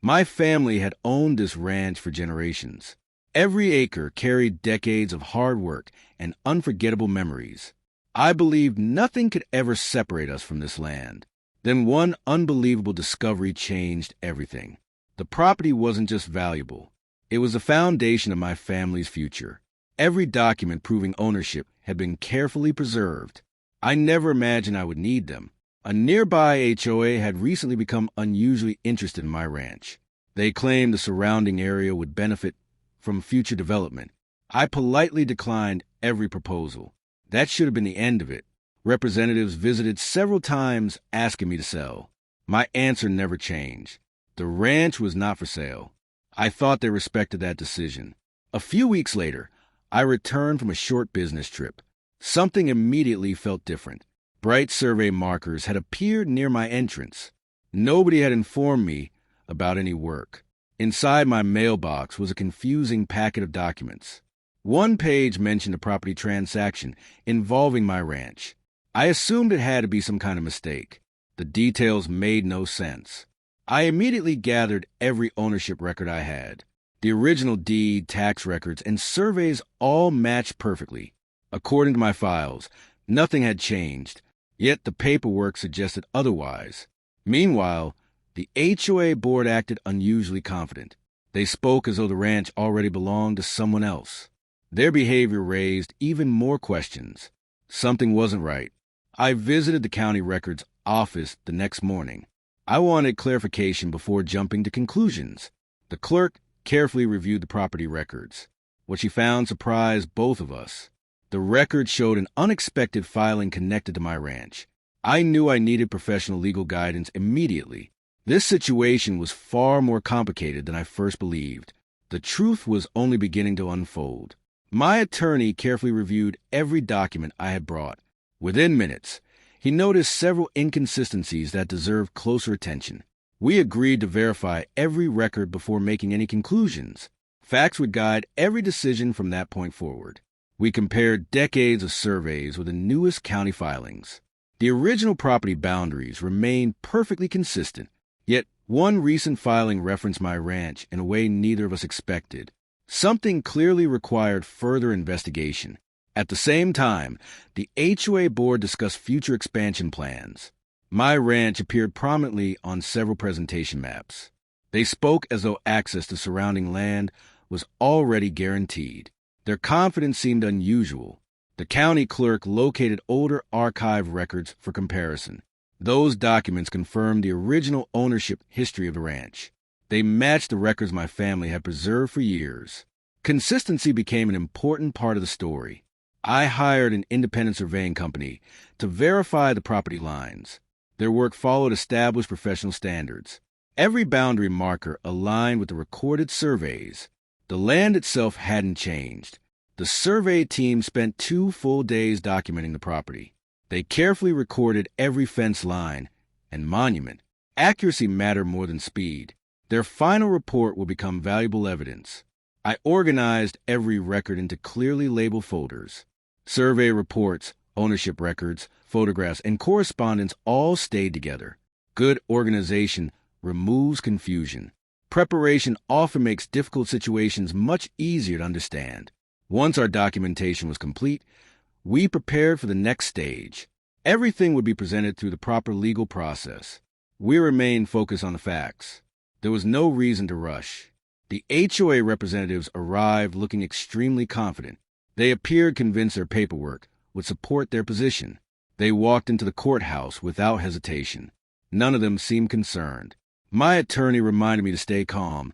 My family had owned this ranch for generations. Every acre carried decades of hard work and unforgettable memories. I believed nothing could ever separate us from this land. Then one unbelievable discovery changed everything. The property wasn't just valuable. It was the foundation of my family's future. Every document proving ownership had been carefully preserved. I never imagined I would need them. A nearby HOA had recently become unusually interested in my ranch. They claimed the surrounding area would benefit from future development. I politely declined every proposal. That should have been the end of it. Representatives visited several times asking me to sell. My answer never changed. The ranch was not for sale. I thought they respected that decision. A few weeks later, I returned from a short business trip. Something immediately felt different. Bright survey markers had appeared near my entrance. Nobody had informed me about any work. Inside my mailbox was a confusing packet of documents. One page mentioned a property transaction involving my ranch. I assumed it had to be some kind of mistake. The details made no sense. I immediately gathered every ownership record I had. The original deed, tax records, and surveys all matched perfectly. According to my files, nothing had changed, yet the paperwork suggested otherwise. Meanwhile, the HOA board acted unusually confident. They spoke as though the ranch already belonged to someone else. Their behavior raised even more questions. Something wasn't right. I visited the county records office the next morning. I wanted clarification before jumping to conclusions. The clerk carefully reviewed the property records. What she found surprised both of us. The record showed an unexpected filing connected to my ranch. I knew I needed professional legal guidance immediately. This situation was far more complicated than I first believed. The truth was only beginning to unfold. My attorney carefully reviewed every document I had brought. Within minutes, he noticed several inconsistencies that deserved closer attention. We agreed to verify every record before making any conclusions. Facts would guide every decision from that point forward. We compared decades of surveys with the newest county filings. The original property boundaries remained perfectly consistent, yet one recent filing referenced my ranch in a way neither of us expected. Something clearly required further investigation. At the same time, the HOA board discussed future expansion plans. My ranch appeared prominently on several presentation maps. They spoke as though access to surrounding land was already guaranteed. Their confidence seemed unusual. The county clerk located older archive records for comparison. Those documents confirmed the original ownership history of the ranch. They matched the records my family had preserved for years. Consistency became an important part of the story. I hired an independent surveying company to verify the property lines. Their work followed established professional standards. Every boundary marker aligned with the recorded surveys. The land itself hadn't changed. The survey team spent 2 full days documenting the property. They carefully recorded every fence line and monument. Accuracy mattered more than speed. Their final report will become valuable evidence. I organized every record into clearly labeled folders. Survey reports, ownership records, photographs, and correspondence all stayed together. Good organization removes confusion. Preparation often makes difficult situations much easier to understand. Once our documentation was complete, we prepared for the next stage. Everything would be presented through the proper legal process. We remained focused on the facts. There was no reason to rush. The HOA representatives arrived looking extremely confident. They appeared convinced their paperwork would support their position. They walked into the courthouse without hesitation. None of them seemed concerned. My attorney reminded me to stay calm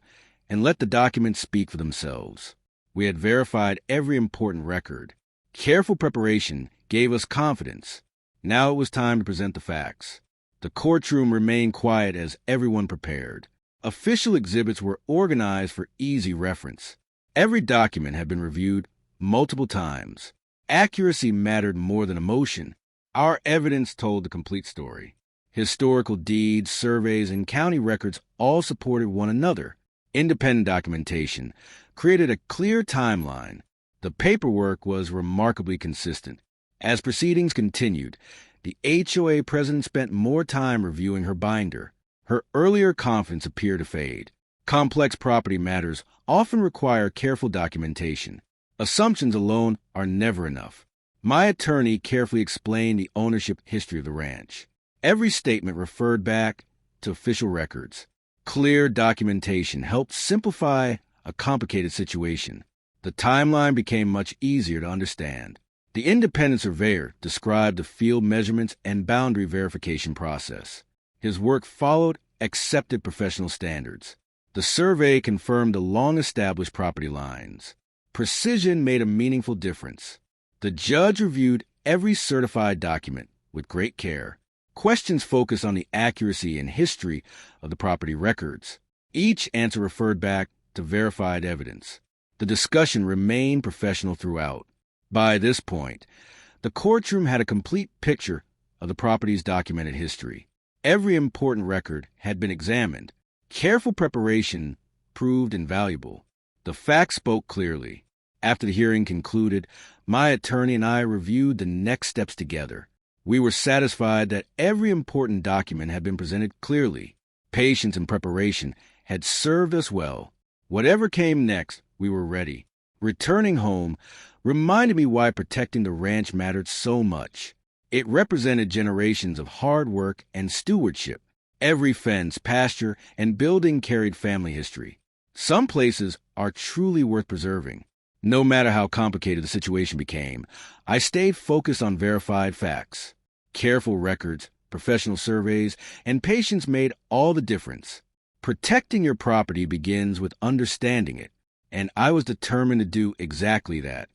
and let the documents speak for themselves. We had verified every important record. Careful preparation gave us confidence. Now it was time to present the facts. The courtroom remained quiet as everyone prepared. Official exhibits were organized for easy reference. Every document had been reviewed multiple times. Accuracy mattered more than emotion. Our evidence told the complete story. Historical deeds, surveys, and county records all supported one another. Independent documentation created a clear timeline. The paperwork was remarkably consistent. As proceedings continued, the HOA president spent more time reviewing her binder. Her earlier confidence appeared to fade. Complex property matters often require careful documentation. Assumptions alone are never enough. My attorney carefully explained the ownership history of the ranch. Every statement referred back to official records. Clear documentation helped simplify a complicated situation. The timeline became much easier to understand. The independent surveyor described the field measurements and boundary verification process. His work followed accepted professional standards. The survey confirmed the long-established property lines. Precision made a meaningful difference. The judge reviewed every certified document with great care. Questions focused on the accuracy and history of the property records. Each answer referred back to verified evidence. The discussion remained professional throughout. By this point, the courtroom had a complete picture of the property's documented history. Every important record had been examined. Careful preparation proved invaluable. The facts spoke clearly. After the hearing concluded, my attorney and I reviewed the next steps together. We were satisfied that every important document had been presented clearly. Patience and preparation had served us well. Whatever came next, we were ready. Returning home reminded me why protecting the ranch mattered so much. It represented generations of hard work and stewardship. Every fence, pasture, and building carried family history. Some places are truly worth preserving. No matter how complicated the situation became, I stayed focused on verified facts. Careful records, professional surveys, and patience made all the difference. Protecting your property begins with understanding it, and I was determined to do exactly that.